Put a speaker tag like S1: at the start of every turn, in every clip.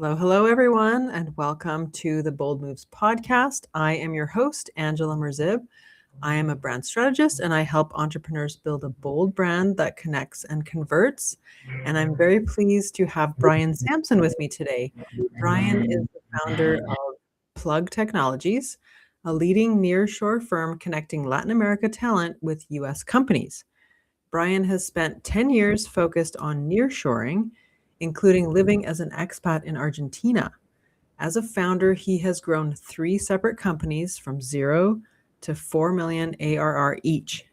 S1: Hello, hello, everyone, and welcome to the Bold Moves podcast. I am your host, Angela Merzib. I am a brand strategist, and I help entrepreneurs build a bold brand that connects and converts. And I'm very pleased to have Brian Samson with me today. Brian is the founder of Plugg Technologies, a leading nearshore firm connecting Latin America talent with U.S. companies. Brian has spent 10 years focused on nearshoring, including living as an expat in Argentina. As a founder, he has grown 3 separate companies from 0 to 4 million ARR each.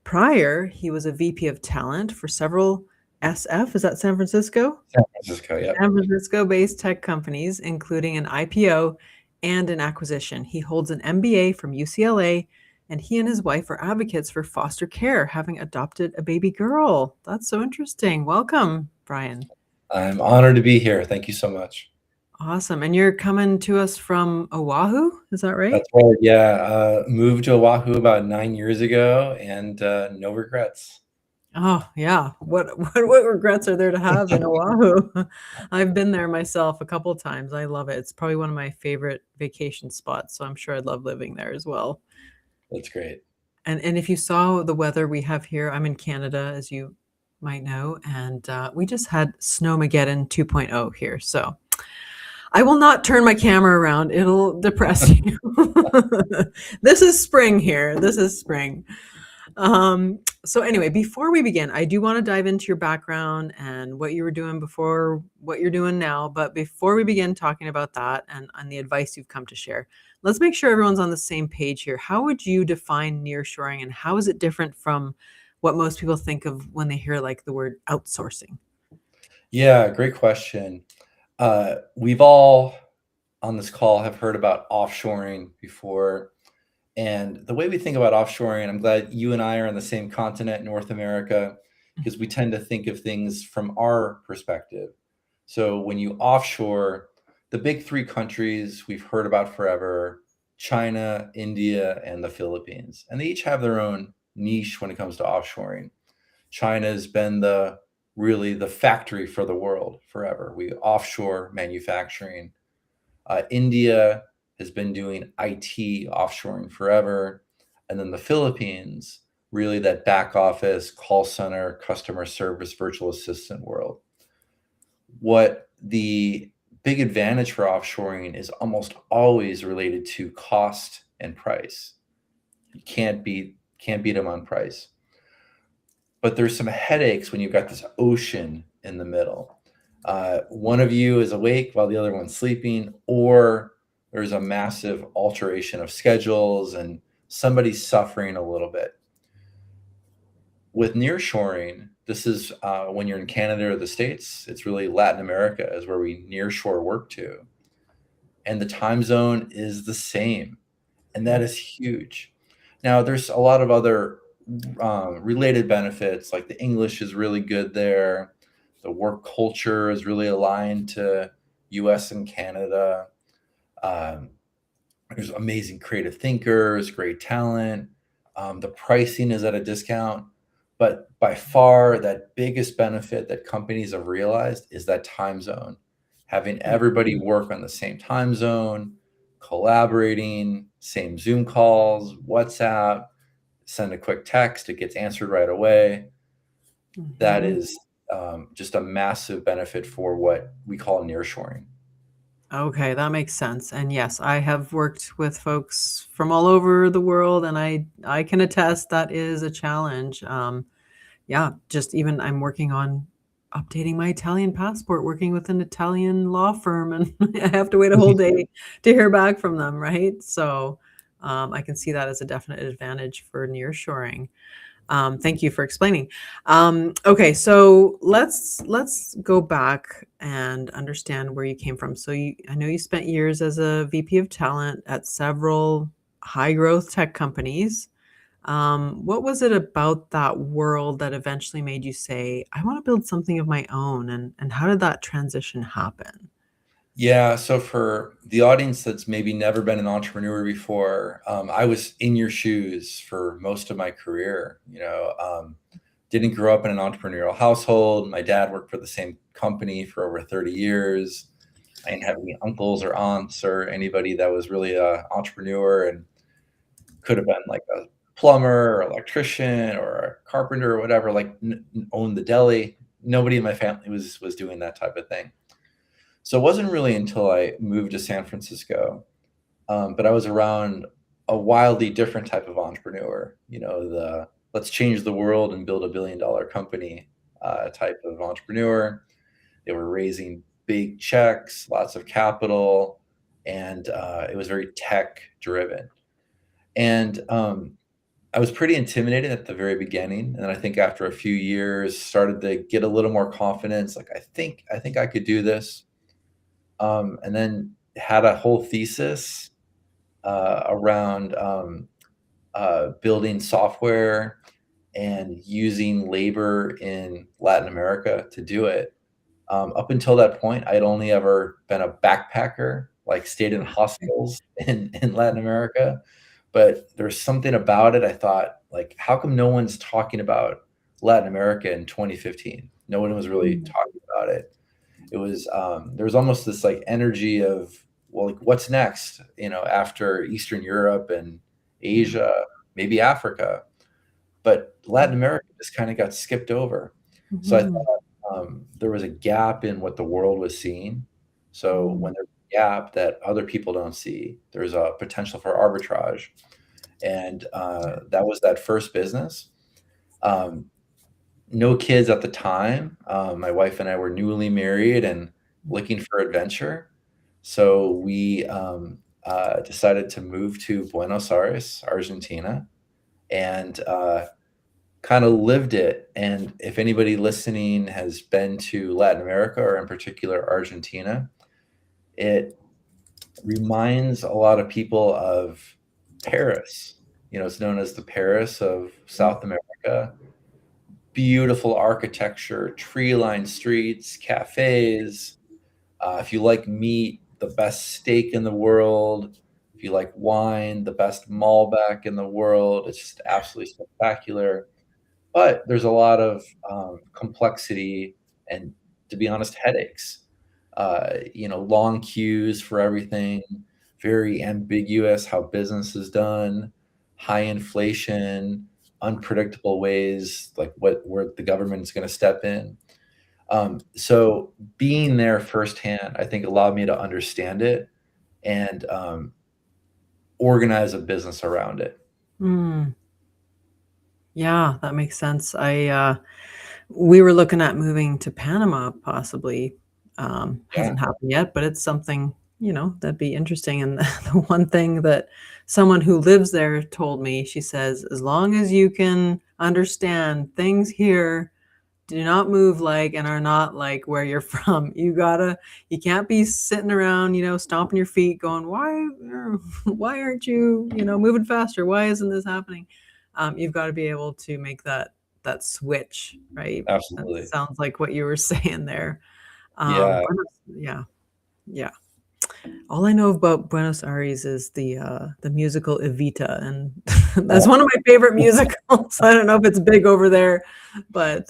S1: Prior, he was a VP of talent for several SF, is that San Francisco?
S2: San Francisco, yeah.
S1: San Francisco-based tech companies, including an IPO and an acquisition. He holds an MBA from UCLA, and he and his wife are advocates for foster care, having adopted a baby girl. That's so interesting. Welcome, Brian.
S2: I'm honored to be here. Thank you so much.
S1: Awesome. And you're coming to us from Oahu, is that right?
S2: That's right. Yeah. Moved to Oahu about 9 years ago and no regrets.
S1: Oh, yeah. What regrets are there to have in Oahu? I've been there myself a couple of times. I love it. It's probably one of my favorite vacation spots, so I'm sure I'd love living there as well.
S2: That's great.
S1: And if you saw the weather we have here, I'm in Canada, as you might know, and we just had Snowmageddon 2.0 here. So I will not turn my camera around. It'll depress you. This is spring here. This is spring. So anyway, before we begin, I do want to dive into your background and what you were doing before, what you're doing now. But before we begin talking about that and the advice you've come to share, let's make sure everyone's on the same page here. How would you define nearshoring, and how is it different from what most people think of when they hear like the word outsourcing?
S2: Yeah, great question. We've all on this call have heard about offshoring before. And the way we think about offshoring, I'm glad you and I are on the same continent, North America, because we tend to think of things from our perspective. So when you offshore, the big 3 countries we've heard about forever, China, India, and the Philippines. And they each have their own niche when it comes to offshoring. China's been really the factory for the world forever. We offshore manufacturing. India has been doing IT offshoring forever. And then the Philippines, really that back office, call center, customer service, virtual assistant world. What the big advantage for offshoring is almost always related to cost and price. You can't beat them on price. But there's some headaches when you've got this ocean in the middle. One of you is awake while the other one's sleeping, or there's a massive alteration of schedules and somebody's suffering a little bit. With nearshoring, this is when you're in Canada or the States, it's really Latin America is where we nearshore work to. And the time zone is the same. And that is huge. Now, there's a lot of other related benefits, like the English is really good there. The work culture is really aligned to US and Canada. There's amazing creative thinkers, great talent. The pricing is at a discount. But by far, that biggest benefit that companies have realized is that time zone. Having everybody work on the same time zone, collaborating, same Zoom calls, WhatsApp, send a quick text, it gets answered right away.
S1: Mm-hmm.
S2: That is just a massive benefit for what we call nearshoring.
S1: Okay, that makes sense. And yes, I have worked with folks from all over the world, and I can attest that is a challenge. Yeah, just even I'm working on updating my Italian passport, working with an Italian law firm, and I have to wait a whole day to hear back from them, right? So I can see that as a definite advantage for nearshoring. Thank you for explaining. Okay, so let's go back and understand where you came from. So I know you spent years as a VP of talent at several high growth tech companies. What was it about that world that eventually made you say, I want to build something of my own? And how did that transition happen?
S2: Yeah, so for the audience that's maybe never been an entrepreneur before, I was in your shoes for most of my career. Didn't grow up in an entrepreneurial household. My dad worked for the same company for over 30 years. I didn't have any uncles or aunts or anybody that was really a entrepreneur and could have been like a plumber or electrician or a carpenter or whatever, like owned the deli. Nobody in my family was doing that type of thing. So it wasn't really until I moved to San Francisco, but I was around a wildly different type of entrepreneur. You know, the let's change the world and build $1 billion company type of entrepreneur. They were raising big checks, lots of capital, and it was very tech driven. And I was pretty intimidated at the very beginning, and then I think after a few years, started to get a little more confidence. Like I think I could do this. And then had a whole thesis around building software and using labor in Latin America to do it. Up until that point, I'd only ever been a backpacker, like stayed in hostels in Latin America. But there's something about it. I thought, like, how come no one's talking about Latin America in 2015? No one was really
S1: Mm.
S2: talking about it. It was there was almost this like energy of, well, like what's next? You know, after Eastern Europe and
S1: Yeah.
S2: Asia, maybe Africa, but Latin America just kind of got skipped over. So I
S1: Mhm.
S2: thought there was a gap in what the world was seeing. So
S1: Mm.
S2: when there's a gap that other people don't see, there's a potential for arbitrage. And that was that first business. Um, no kids at the time. My wife and I were newly married and looking for adventure. So we decided to move to Buenos Aires, Argentina, and kind of lived it. And if anybody listening has been to Latin America or in particular Argentina, it reminds a lot of people of Paris. You know, it's known as the Paris of South America. Beautiful architecture, tree-lined streets, cafes. If you like meat, the best steak in the world. If you like wine, the best Malbec in the world. It's just absolutely spectacular. But there's a lot of complexity and, to be honest, headaches. Long queues for everything, very ambiguous how business is done, high inflation, unpredictable ways like where the government's going to step in. So being there firsthand, I think allowed me to understand it and organize a business around it.
S1: Mm. Yeah, that makes sense. We were looking at moving to Panama possibly.
S2: Yeah,
S1: Hasn't happened yet, but it's something, that'd be interesting. And the one thing that someone who lives there told me, she says, as long as you can understand things here do not move like and are not like where you're from. You can't be sitting around, stomping your feet going, why aren't you, moving faster? Why isn't this happening? You've got to be able to make that switch, right? That
S2: absolutely.
S1: sounds like what you were saying there.
S2: Yeah.
S1: Yeah, yeah. All I know about Buenos Aires is the musical Evita, and that's one of my favorite musicals. I don't know if it's big over there, but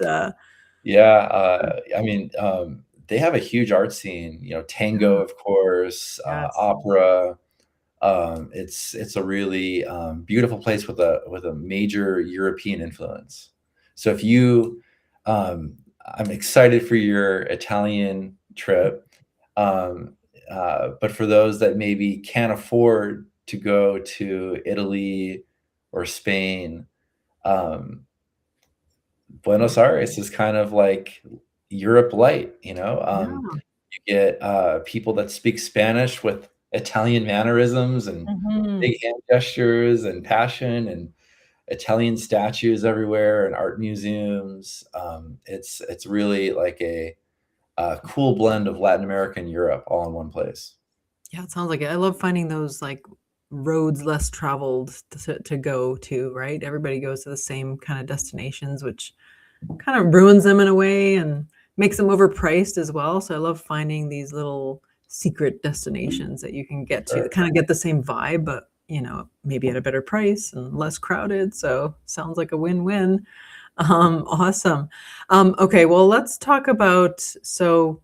S2: Yeah, I mean, they have a huge art scene, tango,
S1: yeah,
S2: of course,
S1: yes.
S2: opera. It's a really beautiful place with a major European influence. So if you, I'm excited for your Italian trip, um, but for those that maybe can't afford to go to Italy or Spain, um, Buenos Aires is kind of like Europe light, you know?
S1: Yeah.
S2: You get people that speak Spanish with Italian mannerisms and
S1: Mhm.
S2: big hand gestures and passion and Italian statues everywhere and art museums. It's really like a cool blend of Latin America and Europe all in one place.
S1: Yeah, it sounds like it. I love finding those, like, roads less traveled to go to, right? Everybody goes to the same kinda destinations, which kind of ruins them in a way and makes them overpriced as well, so I love finding these little secret destinations that you can get to that
S2: Sure.
S1: kinda get the same vibe, but, maybe at a better price and less crowded, so sounds like a win-win. Awesome. Okay, well, let's talk about so,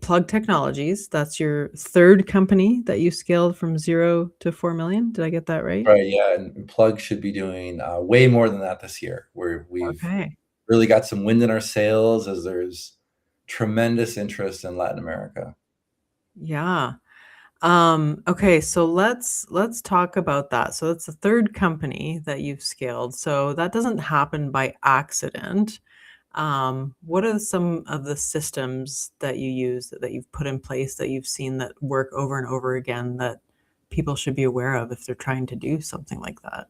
S1: Plugg Technologies, that's your third company that you scaled from 0 to 4 million. Did I get that right?
S2: Right, yeah, and Plugg should be doing, way more than that this year, where we've
S1: Okay.
S2: really got some wind in our sails as there's tremendous interest in Latin America.
S1: Yeah. Okay, so let's talk about that. So it's the third company that you've scaled. So that doesn't happen by accident. What are some of the systems that you use that you've put in place that you've seen that work over and over again that people should be aware of if they're trying to do something like that?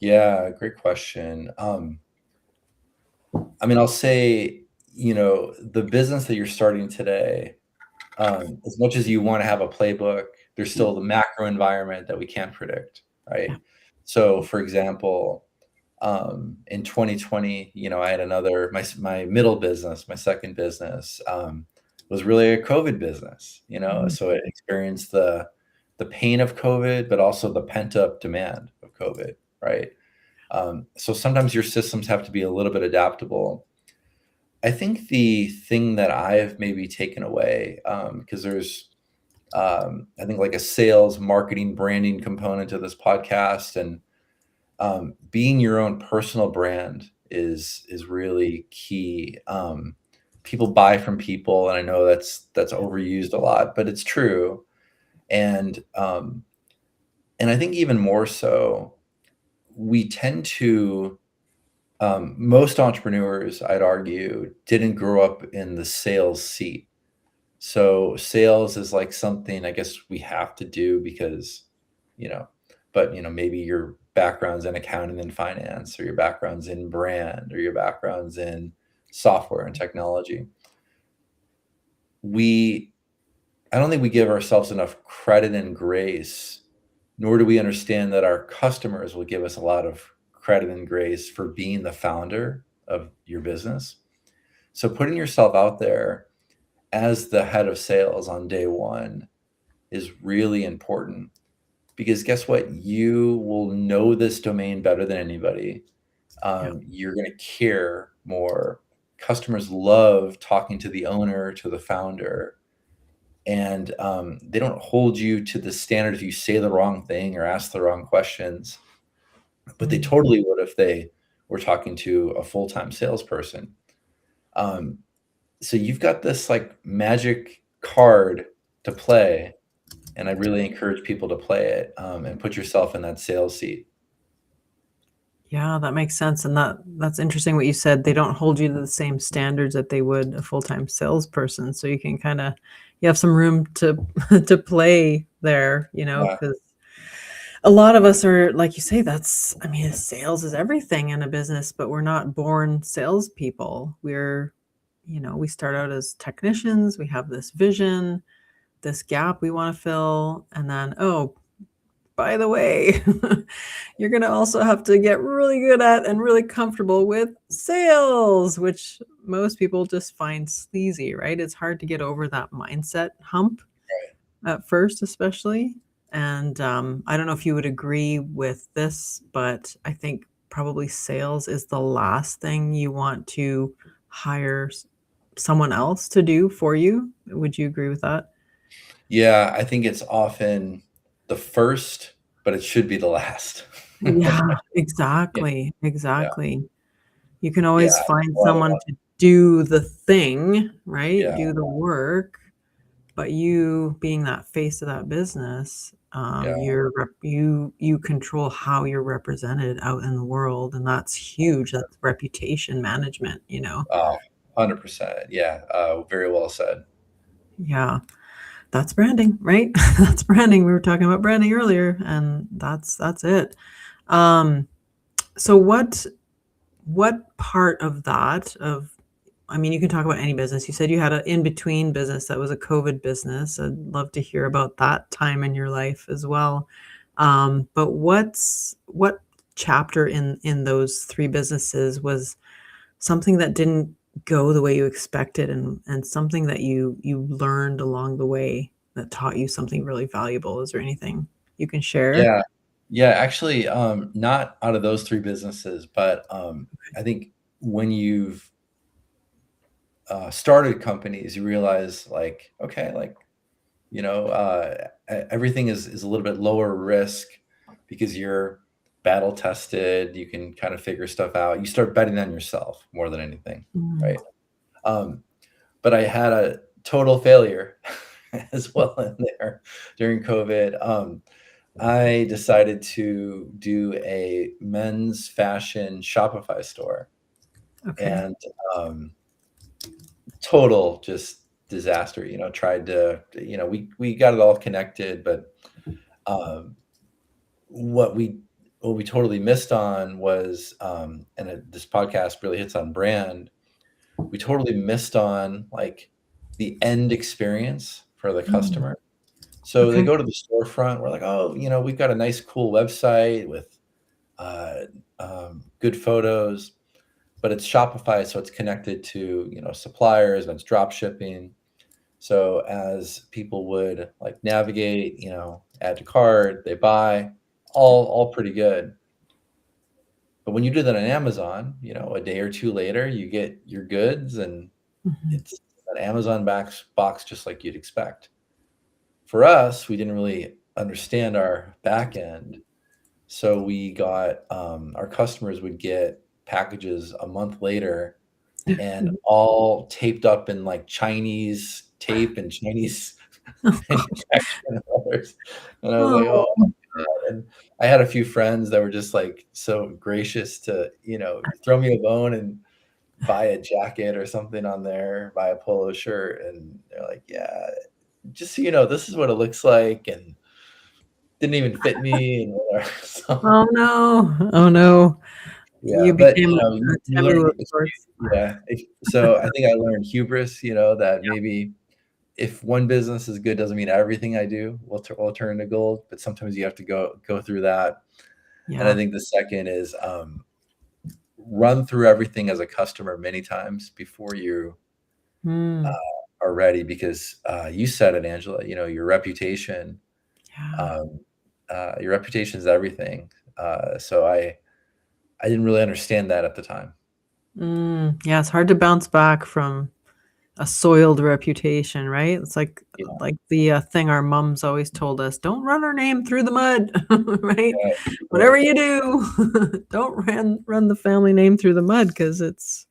S2: Yeah, great question. I mean, I'll say, the business that you're starting today, as much as you wanna have a playbook, there's still the macro environment that we can't predict, right?
S1: Yeah.
S2: So, for example, in 2020, I had my middle business, my second business, was really a COVID business,
S1: Mhm.
S2: so it experienced the pain of COVID, but also the pent-up demand of COVID, right? So sometimes your systems have to be a little bit adaptable. I think the thing that I've maybe taken away, because there's, I think like a sales, marketing, branding component to this podcast, and being your own personal brand is really key. People buy from people, and I know that's overused a lot, but it's true. And and I think even more so, we tend to most entrepreneurs, I'd argue, didn't grow up in the sales seat. So sales is like something I guess we have to do because, you know, but maybe your background's in accounting and finance, or your background's in brand, or your background's in software and technology. We I don't think we give ourselves enough credit and grace, nor do we understand that our customers will give us a lot of credit and grace for being the founder of your business. So putting yourself out there as the head of sales on day one is really important, because guess what? You will know this domain better than anybody.
S1: Yeah.
S2: You're going to care more. Customers love talking to the owner, to the founder, and they don't hold you to the standard if you say the wrong thing or ask the wrong questions, but they
S1: Mm.
S2: totally would if they were talking to a full-time salesperson. Um, so you've got this like magic card to play, and I really encourage people to play it, and put yourself in that sales seat.
S1: Yeah, that makes sense, and that's interesting what you said. They don't hold you to the same standards that they would a full-time salesperson, so you can kinda you have some room to to play there,
S2: Yeah,
S1: because a lot of us are like you say, that's I mean, sales is everything in a business, but we're not born salespeople. We start out as technicians, we have this vision, this gap we wanna fill, and then, "Oh, by the way, you're gonna also have to get really good at and really comfortable with sales," which most people just find sleazy, right? It's hard to get over that mindset hump at first, especially. And I don't know if you would agree with this, but I think probably sales is the last thing you want to hire someone else to do for you. Would you agree with that?
S2: yeah, I think it's often the first, but it should be the last.
S1: Yeah,
S2: Yeah,
S1: exactly,
S2: yeah,
S1: exactly. You can
S2: yeah,
S1: always
S2: I think
S1: find
S2: a lot
S1: someone
S2: about
S1: to do the thing, right?
S2: yeah,
S1: Do the work, but you being that face of that business,
S2: yeah,
S1: you control how you're represented out in the world, and that's huge. That's reputation management.
S2: oh, 100%, yeah, very well said.
S1: Yeah, that's branding, right? That's branding. We were talking about branding earlier, and that's it. Um, so what part of that of I mean, you can talk about any business. You said you had an in-between business that was a COVID business. I'd love to hear about that time in your life as well. But what chapter in those 3 businesses was something that didn't go the way you expected and something that you learned along the way that taught you something really valuable? Is there anything you can share?
S2: Yeah, yeah, actually, not out of those 3 businesses, but, I think when you've started companies, you realize like, okay, like, you know, everything is a little bit lower risk because you're battle tested. You can kind of figure stuff out. You start betting on yourself more than anything,
S1: Mm,
S2: right? Um, but I had a total failure as well in there during COVID. I decided to do a men's fashion Shopify store,
S1: okay.
S2: and um, total just disaster. Tried to, we got it all connected, but um, what we what we totally missed on was, this podcast really hits on brand. We totally missed on like the end experience for the
S1: Mm,
S2: customer. So they
S1: okay.
S2: go to the storefront. We're like, oh, we've got a nice, cool website with uh, good photos, but it's Shopify, so it's connected to suppliers and it's drop shipping. So as people would like navigate, add to cart, they buy, all pretty good. But when you do that on Amazon, a day or two later, you get your goods and
S1: Mhm.
S2: it's an Amazon box just like you'd expect. For us, we didn't really understand our back end. So we got, our customers would get packages a month later and all taped up in like Chinese tape and Chinese
S1: Oh
S2: manufacturing others. And I was like, oh
S1: gosh.
S2: my God. And I had a few friends that were just like so gracious to, throw me a bone and buy a jacket or something on there, buy a polo shirt. And they're like, yeah, just so you know, this is what it looks like. And didn't even fit me. And whatever. So
S1: Oh, no. Oh, no.
S2: yeah,
S1: You
S2: but
S1: became a
S2: you
S1: Temu
S2: learn.
S1: of sorts.
S2: Yeah. So I think I learned hubris, that maybe if one business is good doesn't mean everything I do will turn to gold, but sometimes you have to go through that. And I
S1: Yeah.
S2: think the second is, run through everything as a customer many times before you
S1: Mm,
S2: are ready, because you said it, Angela. Your reputation,
S1: yeah.
S2: um, your reputation is everything. So I didn't really understand that at the time.
S1: Yeah, it's hard to bounce back from a soiled reputation, right? It's
S2: Yeah,
S1: like the, thing our moms always told us, "Don't run our name through the mud," right?
S2: yeah,
S1: Whatever
S2: right.
S1: you do, don't run the family name through the mud because it's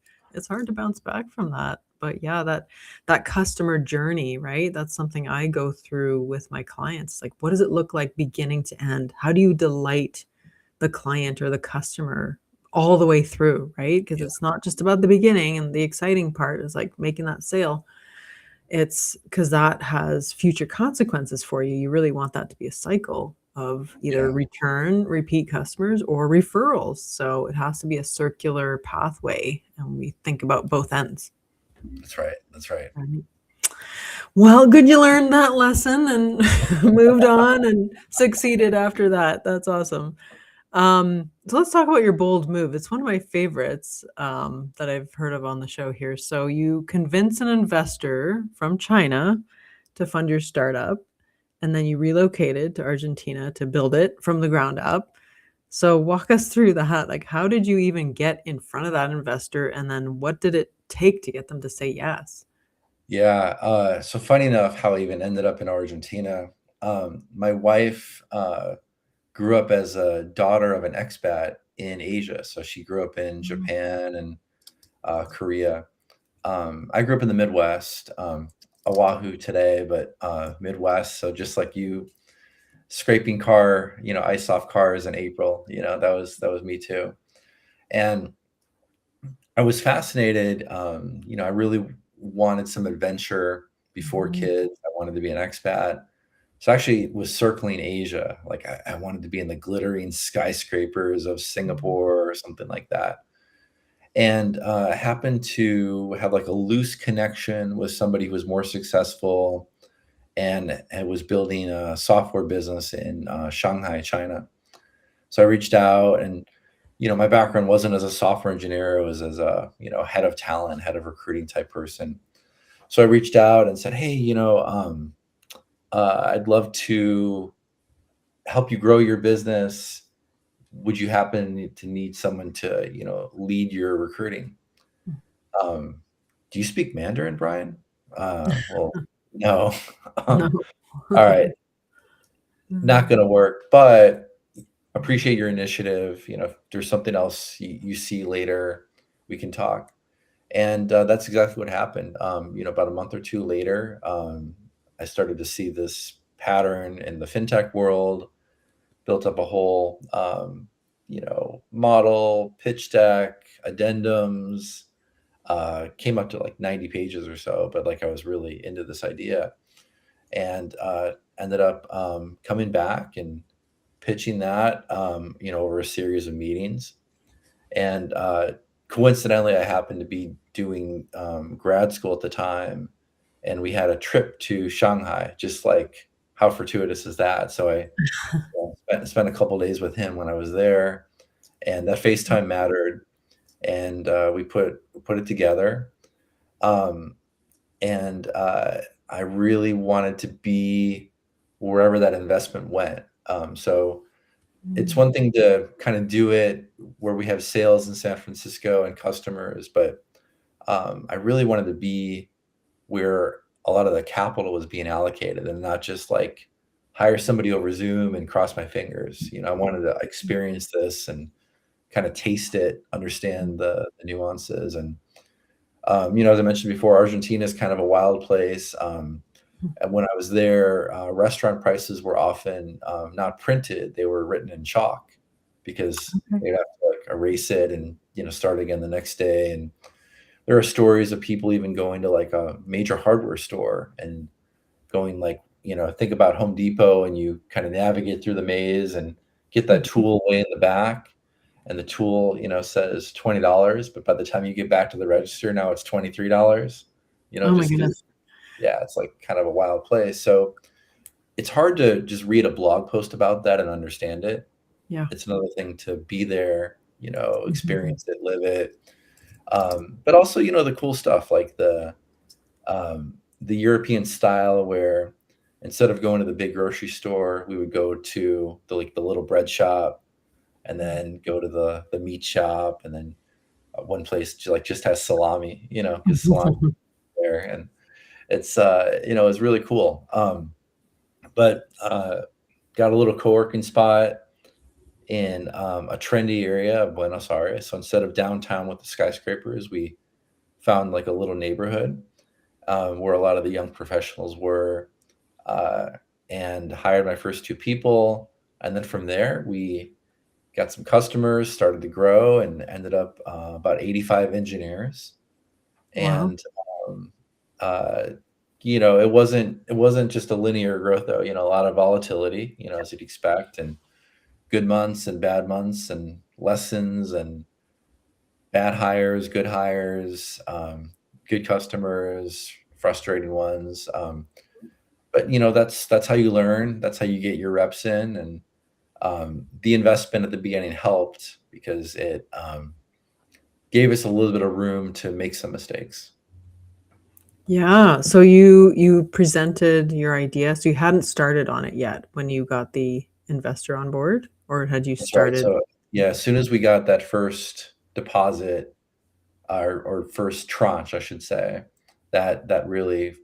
S1: hard to bounce back from that. But yeah, that customer journey, right? That's something I go through with my clients. Like, what does it look like beginning to end? How do you delight the client or the customer all the way through, right? Because
S2: Yeah,
S1: it's not just about the beginning and the exciting part is like making that sale. It's because that has future consequences for you. You really want that to be a cycle of either
S2: yeah,
S1: repeat customers, or referrals. So it has to be a circular pathway, and we think about both ends.
S2: that's right. That's right.
S1: Right. Well, good you learned that lesson and moved on and succeeded after that. That's awesome. So let's talk about your bold move. It's one of my favorites, that I've heard of on the show here. So you convince an investor from China to fund your startup, and then you relocated to Argentina to build it from the ground up. So walk us through that. Like, how did you even get in front of that investor, and then what did it take to get them to say yes?
S2: Yeah. So funny enough, how I even ended up in Argentina. My wife grew up as a daughter of an expat in Asia. So she grew up in
S1: Mm,
S2: Japan and Korea. I grew up in the Midwest, Oahu today, but Midwest. So just like you, scraping ice off cars in April. That was me too. And I was fascinated. I really wanted some adventure before
S1: mhm,
S2: kids. I wanted to be an expat. So I actually was circling Asia. Like I wanted to be in the glittering skyscrapers of
S1: mhm,
S2: Singapore or something like that. And I happened to have like a loose connection with somebody who was more successful and was building a software business in Shanghai, China. So I reached out, and my background wasn't as a software engineer; it was as a head of talent, head of recruiting type person. So I reached out and said, "Hey, I'd love to help you grow your business. Would you happen to need someone to lead your recruiting?" Um, Do you speak Mandarin, Brian? Well, no.
S1: No.
S2: All right, not
S1: Mm.
S2: gonna work, but appreciate your initiative. If there's something else you see later, we can talk. And that's exactly what happened. About a month or two later, I started to see this pattern in the fintech world, built up a whole, model, pitch deck, addendums, came up to like 90 pages or so, but like I was really into this idea and ended up coming back and pitching that, over a series of meetings. And coincidentally, I happened to be doing grad school at the time, and we had a trip to Shanghai. Just like how fortuitous is that? So I spent a couple days with him when I was there, and that FaceTime mattered, and we put it together. Um, and I really wanted to be wherever that investment went. So it's
S1: Mm.
S2: one thing to kind of do it where we have sales in San Francisco and customers, but I really wanted to be where a lot of the capital was being allocated and not just like hire somebody over Zoom and cross my fingers. I wanted to experience this and kind of taste it, understand the nuances. And, as I mentioned before, Argentina is kind of a wild place. And when I was there, restaurant prices were often not printed; they were written in chalk because
S1: Okay.
S2: they'd have to like erase it and start again the next day. And there are stories of people even going to like a major hardware store and going like think about Home Depot and you kind of navigate through the maze and get that
S1: Mhm.
S2: tool way in the back, and the tool says $20, but by the time you get back to the register, now it's $23.
S1: Oh my
S2: Just because
S1: goodness.
S2: yeah, it's like kind of a wild place. So it's hard to just read a blog post about that and understand it.
S1: Yeah.
S2: It's another thing to be there,
S1: Mhm.
S2: experience it, live it. But also, the cool stuff like the European style where instead of going to the big grocery store, we would go to the little bread shop and then go to the meat shop and then one place just has salami, because salami there and it's really cool. But got a little co-working spot in a trendy area of Buenos Aires. So instead of downtown with the skyscrapers, we found like a little neighborhood where a lot of the young professionals were, uh, and hired my first two people. And then from there, we got some customers, started to grow, and ended up about 85 engineers.
S1: Wow.
S2: And um, uh, it wasn't just a linear growth though. A lot of volatility, as you'd expect, and good months and bad months, and lessons and bad hires, good hires, good customers, frustrating ones. But that's how you learn. That's how you get your reps in, and the investment at the beginning helped because it gave us a little bit of room to make some mistakes.
S1: Yeah. So you presented your idea. So you hadn't started on it yet when you got the investor on board, or had you
S2: That's right.
S1: started?
S2: So yeah, as soon as we got that first deposit, or first tranche, I should say, that really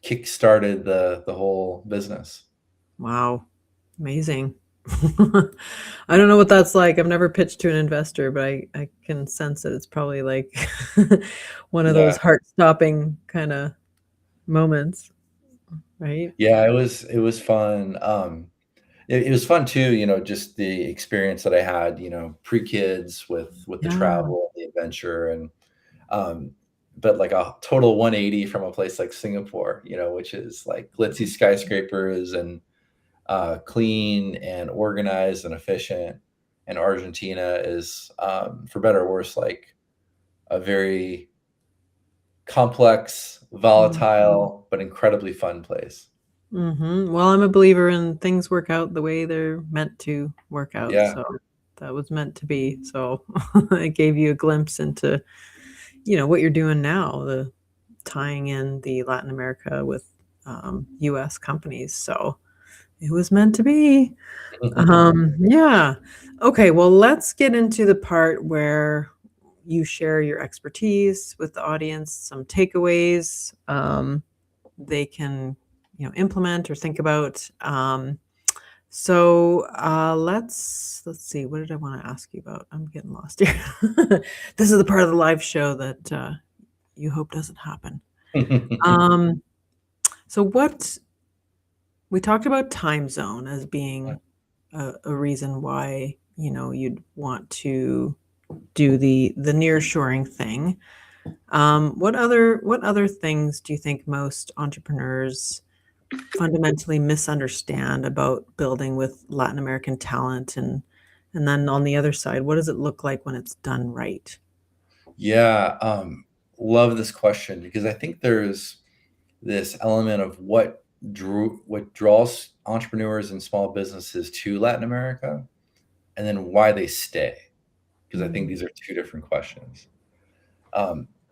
S2: kick-started the whole business.
S1: Wow. Amazing. I don't know what that's like. I've never pitched to an investor, but I can sense that it's probably like one of those
S2: Yeah.
S1: heart-stopping kind of moments, right?
S2: Yeah, it was fun. It was fun too, just the experience that I had, pre-kids with the
S1: Yeah.
S2: travel, the adventure, and um, but like a total 180 from a place like Singapore, which is like glitzy skyscrapers and clean and organized and efficient. And Argentina is, for better or worse, like a very complex,
S1: Mm.
S2: volatile, but incredibly fun place.
S1: Well, I'm a believer in things work out the way they're meant to work out.
S2: Yeah.
S1: So that was meant to be. So it gave you a glimpse into, what you're doing now, the tying in the Latin America with US companies. So it was meant to be. Yeah. Okay, well, let's get into the part where you share your expertise with the audience, some takeaways they can, implement or think about. So let's see. What did I want to ask you about? I'm getting lost here. This is the part of the live show that you hope doesn't happen. So what we talked about time zone as being a reason why you'd want to do the nearshoring thing. What other things do you think most entrepreneurs fundamentally misunderstand about building with Latin American talent, and then on the other side, what does it look like when it's done right?
S2: Yeah, love this question because I think there's this element of what draws entrepreneurs and small businesses to Latin America, and then why they stay, because I think these are two different questions.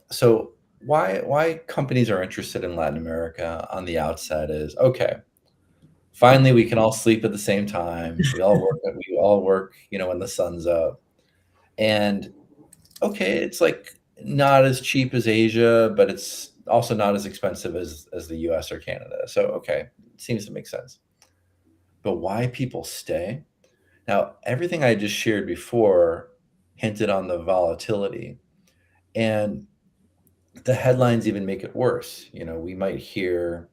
S2: So why companies are interested in Latin America on the outset is, okay, finally we can all sleep at the same time. We all work, when the sun's up. And okay, it's like not as cheap as Asia, but it's also not as expensive as the US or Canada. So okay, it seems to make sense. But why people stay? Now, everything I just shared before hinted on the volatility, and the headlines even make it worse. We might hear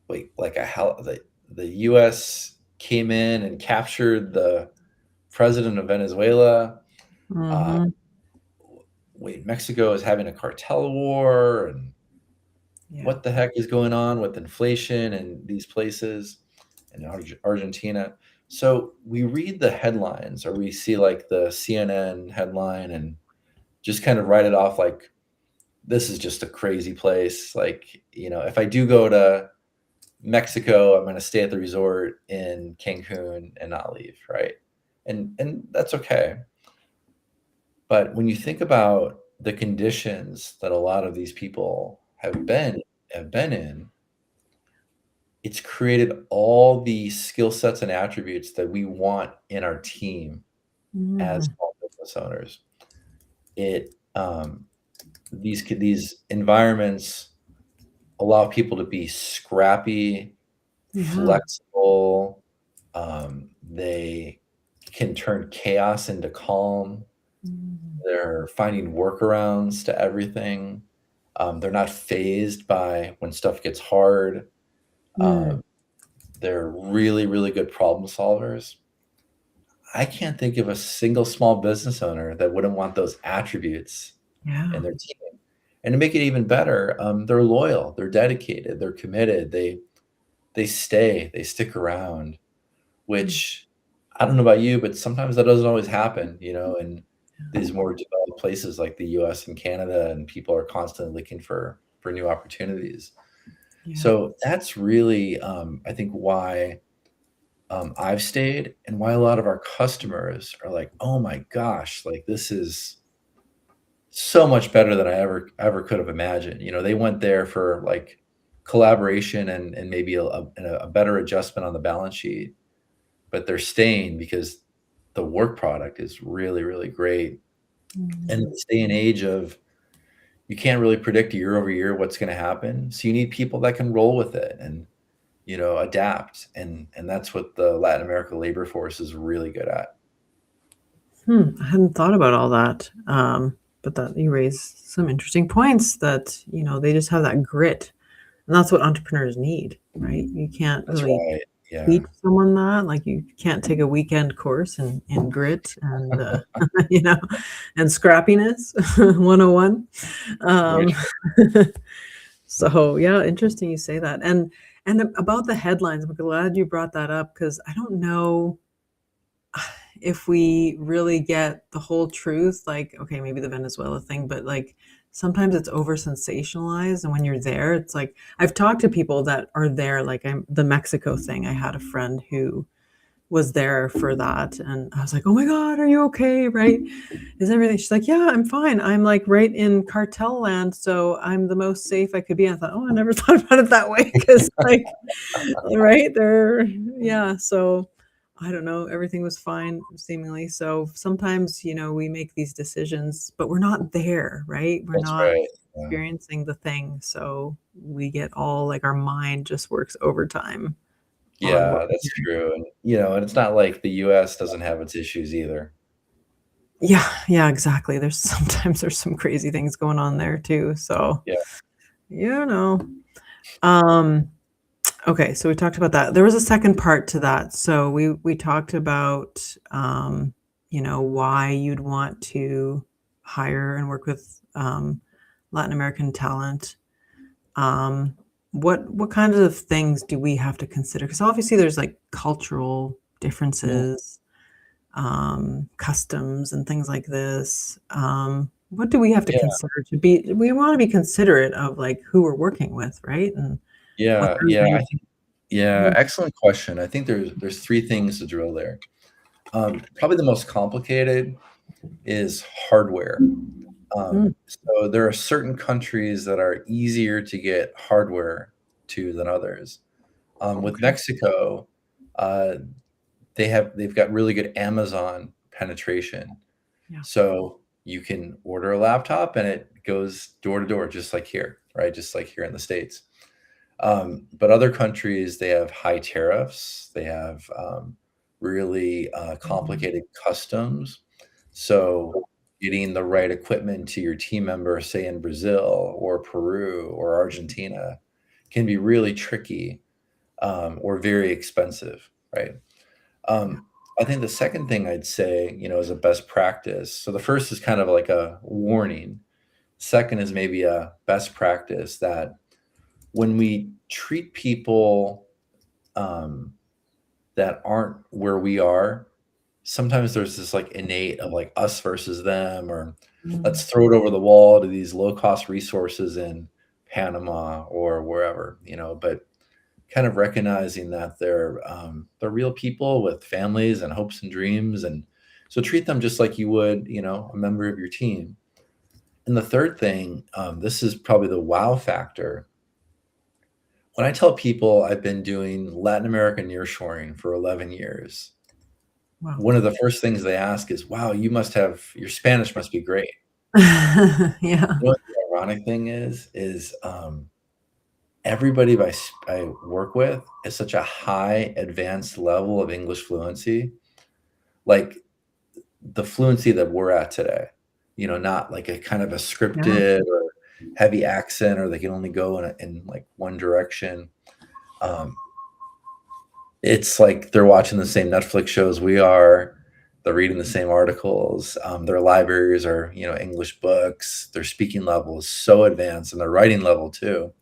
S2: like the US came in and captured the president of Venezuela. Uh,
S1: Mm-hmm.
S2: Mexico is having a cartel war, and
S1: Yeah.
S2: what the heck is going on with inflation in these places in Argentina? So we read the headlines, or we see like the CNN headline and just kind of write it off like this is just a crazy place. Like, if I do go to Mexico, I'm going to stay at the resort in Cancun and not leave, right? And that's okay. But when you think about the conditions that a lot of these people have been in, it's created all the skill sets and attributes that we want in our team as
S1: Mm-hmm.
S2: small business owners. It these environments allow people to be scrappy,
S1: Yeah.
S2: flexible. They can turn chaos into calm.
S1: Mm-hmm.
S2: They're finding workarounds to everything. They're not phased by when stuff gets hard.
S1: Mm.
S2: They're really, really good problem solvers. I can't think of a single small business owner that wouldn't want those attributes
S1: Yeah.
S2: in their team. And to make it even better, they're loyal, they're dedicated, they're committed, they stick around,
S1: Mm.
S2: which I don't know about you, but sometimes that doesn't always happen, in these more developed places like the US and Canada, and people are constantly looking for new opportunities.
S1: Yeah.
S2: So that's really, I think, why I've stayed, and why a lot of our customers are like, "Oh my gosh, like this is so much better than I ever could have imagined." They went there for like collaboration and maybe a better adjustment on the balance sheet, but they're staying because the work product is really, really great. And in
S1: Mm.
S2: this day and age of you can't really predict year over year what's going to happen, so you need people that can roll with it and adapt, and that's what the Latin America labor force is really good at.
S1: I hadn't thought about all that. But that you raise some interesting points that, they just have that grit. And that's what entrepreneurs need, right? You can't
S2: That's
S1: really
S2: right. Yeah.
S1: teach someone that. Like you can't take a weekend course in grit and you know and scrappiness 101.
S2: Very
S1: Um,
S2: true.
S1: so yeah, interesting you say that. And about the headlines, I'm glad you brought that up because I don't know if we really get the whole truth. Like, okay, maybe the Venezuela thing, but like sometimes it's over sensationalized. And when you're there, it's like I've talked to people that are there, like the Mexico thing. I had a friend who was there for that. And I was like, oh my God, are you okay? Right? Is everything? She's like, yeah, I'm fine. I'm like right in cartel land. So I'm the most safe I could be. I thought, oh, I never thought about it that way. Cause like, right there. Yeah. So, I don't know, everything was fine seemingly. So sometimes, we make these decisions, but we're not there, right? We're
S2: That's
S1: not
S2: right. Yeah.
S1: experiencing the thing. So we get all like our mind just works overtime on what
S2: Yeah,
S1: we're
S2: that's
S1: hearing.
S2: true, and it's not like the US doesn't have its issues either.
S1: Yeah, yeah, exactly. There's some crazy things going on there too. So,
S2: Yeah.
S1: you know. Um, okay, so we talked about that. There was a second part to that. So we talked about why you'd want to hire and work with Latin American talent. Um, what kind of things do we have to consider? Because obviously there's like cultural
S2: Mhm.
S1: differences, customs and things like this. What do we have to
S2: Yeah,
S1: consider to be we wanna be considerate of, like, who we're working with, right? And what
S2: yeah,
S1: their
S2: yeah,
S1: way
S2: I think yeah,
S1: of
S2: excellent question. I think there's 3 things to drill there. Probably the most complicated is hardware.
S1: mm,
S2: So there are certain countries that are easier to get hardware to than others. With
S1: okay.
S2: Mexico, uh, they've got really good Amazon penetration.
S1: Yeah,
S2: So you can order a laptop and it goes door to door, just like here, right? Just like here in the States. But other countries, they have high tariffs. They have really
S1: mhm,
S2: complicated customs. So getting the right equipment to your team member, say in Brazil or Peru or Argentina, can be really tricky or very expensive, right?
S1: yeah,
S2: Um, I think the second thing I'd say, is a best practice. So the first is kind of like a warning. Second is maybe a best practice that when we treat people um, that aren't where we are, sometimes there's this like innate of like us versus them, or
S1: mm,
S2: let's throw it over the wall to these low cost resources in Panama or wherever, but kind of recognizing that they're real people with families and hopes and dreams, and so treat them just like you would, a member of your team. And the third thing, this is probably the wow factor. When I tell people I've been doing Latin American nearshoring for 11 years,
S1: wow.
S2: one of the first things they ask is, "Wow, your Spanish must be great."
S1: Yeah,
S2: You know what the ironic thing is everybody I work with is such a high advanced level of English fluency, like the fluency that we're at today. Not like a kind of a
S1: yeah.
S2: scripted or heavy accent, or they can only go in like one direction. Um, it's like they're watching the same Netflix shows we are. They're reading the same articles. Their libraries are, English books. Their speaking level is so advanced, and their writing level too,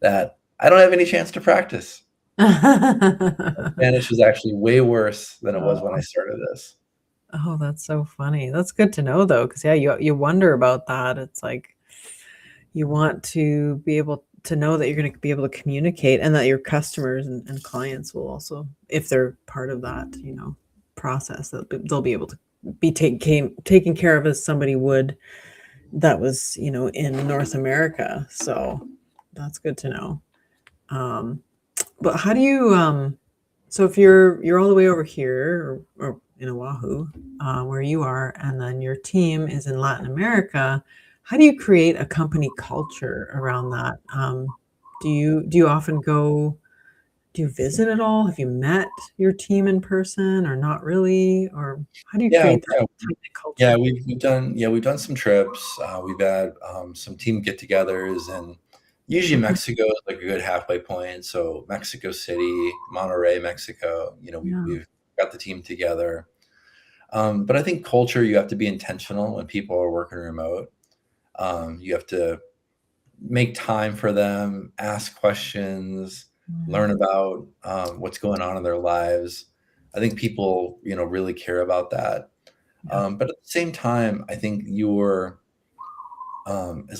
S2: that I don't have any chance to practice. Spanish is actually way worse than it was when I
S1: Oh,
S2: started this.
S1: oh, that's so funny. That's good to know though, because yeah, you wonder about that. It's like you want to be able to know that you're gonna be able to communicate and that your customers and clients will also, if they're part of that, process, that they'll be able to be taken care of as somebody would that was, in North America. So that's good to know. Um, but how do you so if you're all the way over here or in Oahu, where you are, and then your team is in Latin America, how do you create a company culture around that? Do you often go do you visit at all? Have you met your team in person or not really? Or how do you
S2: Yeah,
S1: create that
S2: yeah,
S1: tight-knit
S2: yeah.
S1: culture?
S2: We've done some trips. We've had some team get-togethers, and usually
S1: Okay.
S2: Mexico is like a good halfway point. So Mexico City, Monterrey, Mexico.
S1: Yeah.
S2: We've got the team together. But I think culture, you have to be intentional when people are working remote. You have to make time for them, ask questions,
S1: Mm,
S2: learn about what's going on in their lives. I think people, really care about that.
S1: yeah.
S2: But at the same time, I think as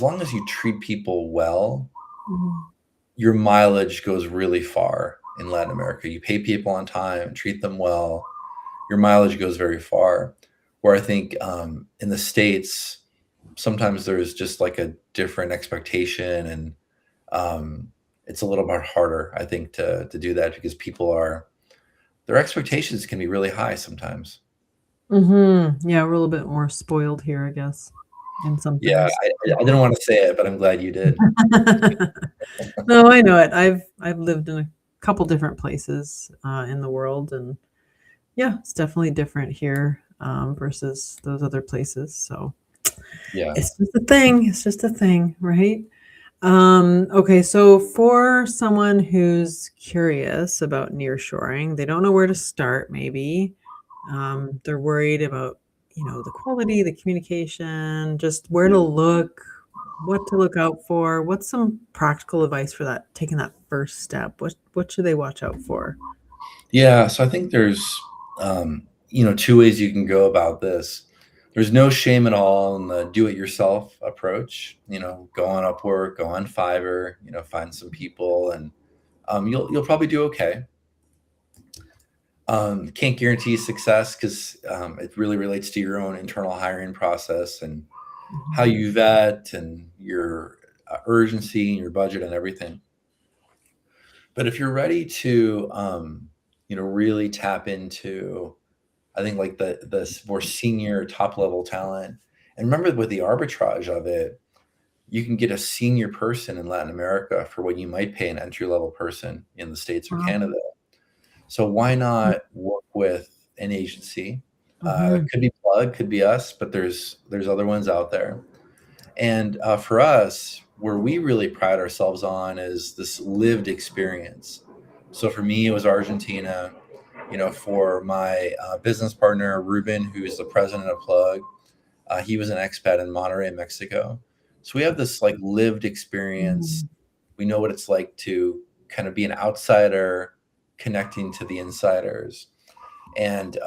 S2: long as you treat people well,
S1: Mhm.
S2: your mileage goes really far in Latin America. You pay people on time, treat them well, your mileage goes very far. Where I think in the States, sometimes there's just like a different expectation, and um, it's a little bit harder, I think, to do that because people are their expectations can be really high sometimes.
S1: Yeah, we're a little bit more spoiled here, I guess, in some
S2: Yeah,
S1: things.
S2: I didn't want to say it, but I'm glad you did.
S1: No, I know it. I've lived in a couple different places in the world, and yeah, it's definitely different here versus those other places. So
S2: Yeah.
S1: it's just a thing. It's just a thing, right? Okay, so for someone who's curious about nearshoring, they don't know where to start, maybe. They're worried about, the quality, the communication, just where to look, what to look out for. What's some practical advice for that, taking that first step? What should they watch out for?
S2: Yeah, so I think there's, two ways you can go about this. There's no shame at all in the do-it-yourself approach. Go on Upwork, go on Fiverr, find some people, and you'll probably do okay. Can't guarantee success because it really relates to your own internal hiring process and how
S1: Mhm.
S2: you vet and your urgency and your budget and everything. But if you're ready to, really tap into, I think like the more senior top level talent, and remember with the arbitrage of it, you can get a senior person in Latin America for what you might pay an entry level person in the States or
S1: Wow.
S2: Canada. So why not work with an agency?
S1: Mhm.
S2: Could be Plugg, could be us, but there's other ones out there. And for us, where we really pride ourselves on is this lived experience. So for me, it was Argentina. For my business partner Ruben, who's the president of Plugg, he was an expat in Monterrey, Mexico. So we have this like lived experience.
S1: Mm.
S2: We know what it's like to kind of be an outsider connecting to the insiders, and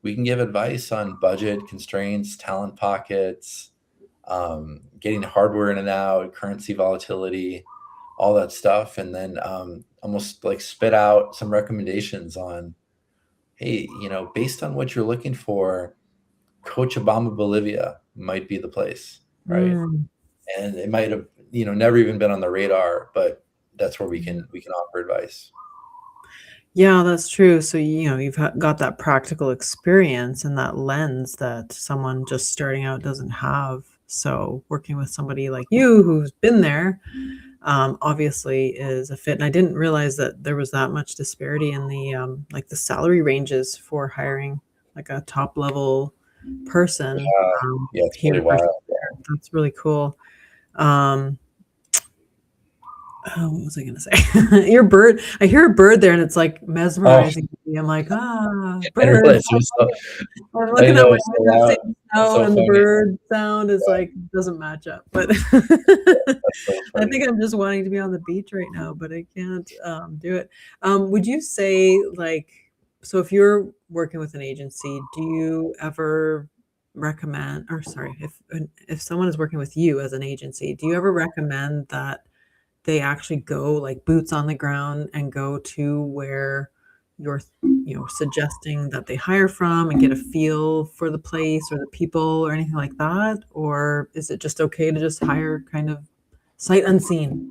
S2: we can give advice on budget constraints, talent pockets, getting hardware in and out, currency volatility, all that stuff, and then almost like spit out some recommendations on, hey, based on what you're looking for, Cochabamba, Bolivia might be the place, right?
S1: Mm.
S2: And it might have, never even been on the radar, but that's where we can offer advice.
S1: Yeah, that's true. So, you've got that practical experience and that lens that someone just starting out doesn't have. So, working with somebody like you who's been there, obviously is a fit. And I didn't realize that there was that much disparity in the like the salary ranges for hiring like a top level person
S2: Yeah, it's
S1: here
S2: really
S1: versus
S2: wild.
S1: there. That's really cool. Um, Oh, what was I gonna say? Your bird I hear a bird there, and it's, like,
S2: Oh,
S1: mesmerizing me. I'm like, "Ah,
S2: I
S1: bird."
S2: realize it was so,
S1: I'm
S2: I
S1: looking
S2: didn't
S1: out
S2: know it
S1: my
S2: was so
S1: window,
S2: loud.
S1: seeing
S2: That's
S1: snow,
S2: so
S1: and the
S2: funny.
S1: bird sound is,
S2: Yeah,
S1: like, doesn't match up, but
S2: that's so
S1: I
S2: funny.
S1: think I'm just wanting to be on the beach right now, but I can't, do it. Would you say, like so if you're working with an agency, do you ever recommend or sorry, if someone is working with you as an agency, do you ever recommend that they actually go, like, boots on the ground and go to where you're, suggesting that they hire from and get a feel for the place or the people or anything like that? Or is it just okay to just hire kind of sight unseen?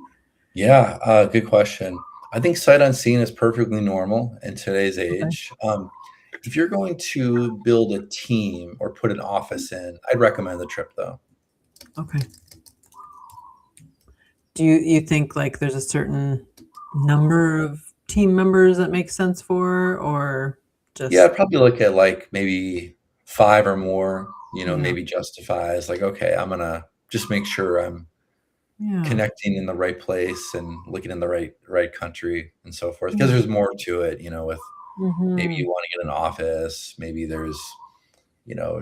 S2: Yeah, good question. I think sight unseen is perfectly normal in today's
S1: Okay,
S2: age. If you're going to build a team or put an office in, I'd recommend the trip though.
S1: okay. Do you think, like, there's a certain number of team members that makes sense for, or
S2: Yeah,
S1: just
S2: I'd probably look at like maybe 5 or more,
S1: yeah,
S2: maybe justifies like, okay, I'm gonna just make sure I'm
S1: yeah,
S2: connecting in the right place and looking in the right country and so forth. Because
S1: yeah,
S2: there's more to it, with maybe
S1: mhm.
S2: you want to get an office, maybe there's,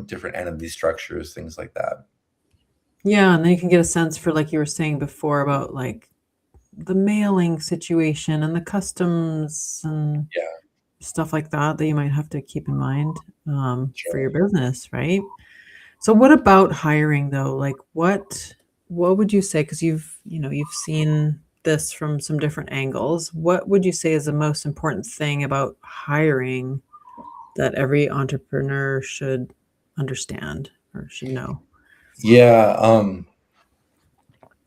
S2: different entity structures, things like that.
S1: Yeah, and then you can get a sense for, like you were saying before, about, like, the mailing situation and the customs and
S2: Yeah,
S1: stuff like that that you might have to keep in mind, for
S2: sure.
S1: your business, right? So what about hiring though? Like what would you say? Because you've seen this from some different angles. What would you say is the most important thing about hiring that every entrepreneur should understand or should know?
S2: Yeah,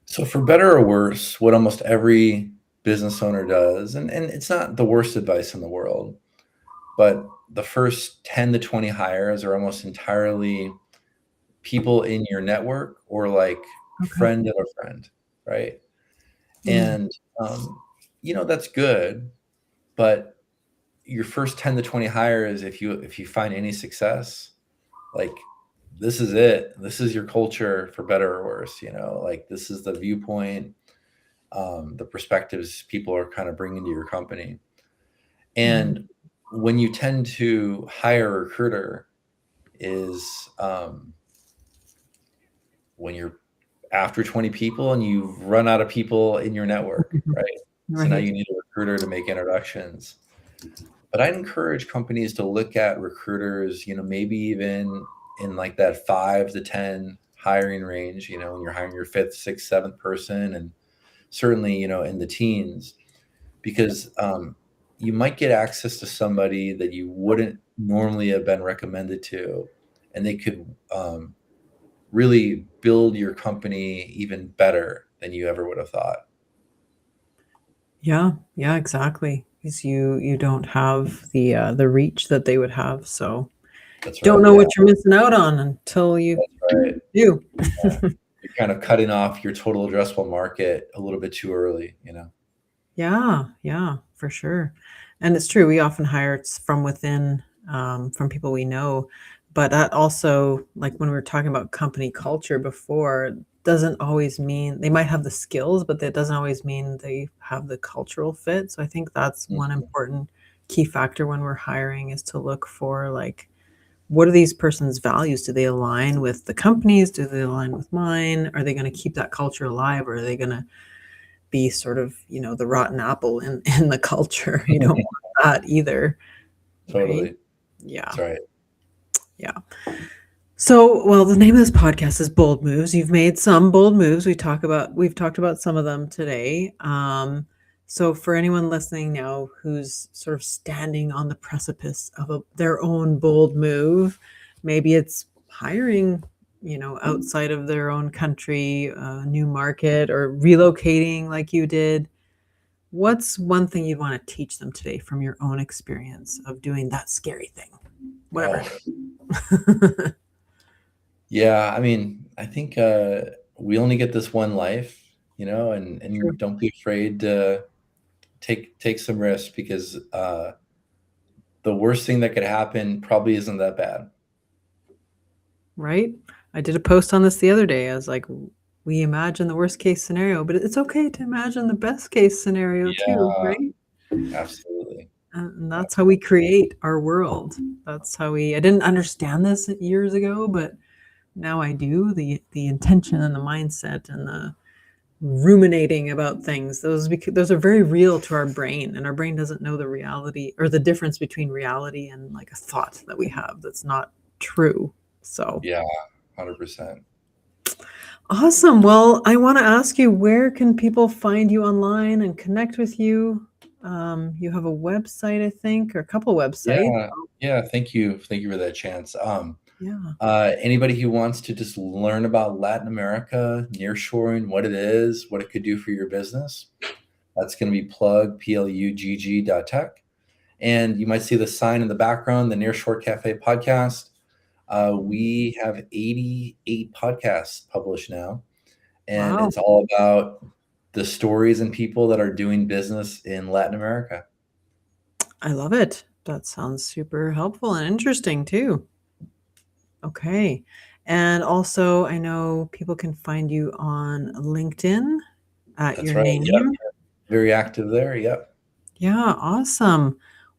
S2: so for better or worse, what almost every business owner does, and it's not the worst advice in the world, but the first 10 to 20 hires are almost entirely people in your network or like
S1: Okay.
S2: friend of a friend, right?
S1: Mm.
S2: And that's good, but your first 10 to 20 hires, if you find any success, like this is it. This is your culture for better or worse, like this is the viewpoint, the perspectives people are kind of bringing to your company.
S1: Mm.
S2: And when you tend to hire a recruiter is when you're after 20 people and you've run out of people in your network, right? So now
S1: Right.
S2: you need a recruiter to make introductions. But I'd encourage companies to look at recruiters, maybe even in like that 5 to 10 hiring range, when you're hiring your fifth, sixth, seventh person, and certainly, in the teens, because you might get access to somebody that you wouldn't normally have been recommended to, and they could really build your company even better than you ever would have thought.
S1: Yeah, yeah, exactly. Because you don't have the reach that they would have, so
S2: That's
S1: don't
S2: right.
S1: know
S2: Yeah,
S1: what you're missing out on until you
S2: that's right.
S1: do.
S2: Yeah. You're kind of cutting off your total addressable market a little bit too early.
S1: Yeah, yeah, for sure. And it's true, we often hire from within, from people we know, but that also, like when we were talking about company culture before, doesn't always mean they might have the skills, but that doesn't always mean they have the cultural fit. So I think that's one
S2: Mhm.
S1: important key factor when we're hiring is to look for like, what are these person's values? Do they align with the companies? Do they align with mine? Are they going to keep that culture alive, or are they going to be sort of, the rotten apple in the culture? You don't want that either, right?
S2: Totally.
S1: Yeah,
S2: That's right.
S1: yeah. So, well, the name of this podcast is Bold Moves. You've made some bold moves. We've talked about some of them today. So for anyone listening now who's sort of standing on the precipice of their own bold move, maybe it's hiring, outside of their own country, a new market, or relocating like you did. What's one thing you'd want to teach them today from your own experience of doing that scary thing, whatever
S2: Oh,
S1: it is?
S2: yeah. I mean, I think we only get this one life, and
S1: True.
S2: don't be afraid to take some risks because the worst thing that could happen probably isn't that bad.
S1: Right? I did a post on this the other day. I was like, we imagine the worst case scenario, but it's okay to imagine the best case scenario too,
S2: Yeah,
S1: right?
S2: absolutely.
S1: And that's how we
S2: Absolutely.
S1: create our world. That's how I didn't understand this years ago, but now I do. The intention and the mindset and the ruminating about things, those are very real to our brain, and our brain doesn't know the reality or the difference between reality and like a thought that we have that's not true. So
S2: Yeah, 100%.
S1: awesome. Well, I want to ask you, where can people find you online and connect with you? You have a website, I think, or a couple websites.
S2: Yeah, yeah. Thank you. Thank you for that chance.
S1: Yeah.
S2: Anybody who wants to just learn about Latin America, nearshoring, what it is, what it could do for your business, that's going to be plugg.tech. And you might see the sign in the background, the Nearshore Cafe podcast. We have 88 podcasts published now, and
S1: Wow.
S2: it's all about the stories and people that are doing business in Latin America.
S1: I love it. That sounds super helpful and interesting too. Okay. And also, I know people can find you on LinkedIn at
S2: That's
S1: your
S2: right. Yep.
S1: name.
S2: Very active there. Yep.
S1: Yeah, awesome.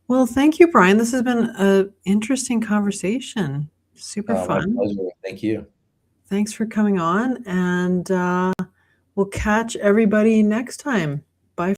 S1: Well, thank you, Brian. This has been an interesting conversation. Super
S2: My
S1: fun.
S2: pleasure. Thank you.
S1: Thanks for coming on, and we'll catch everybody next time.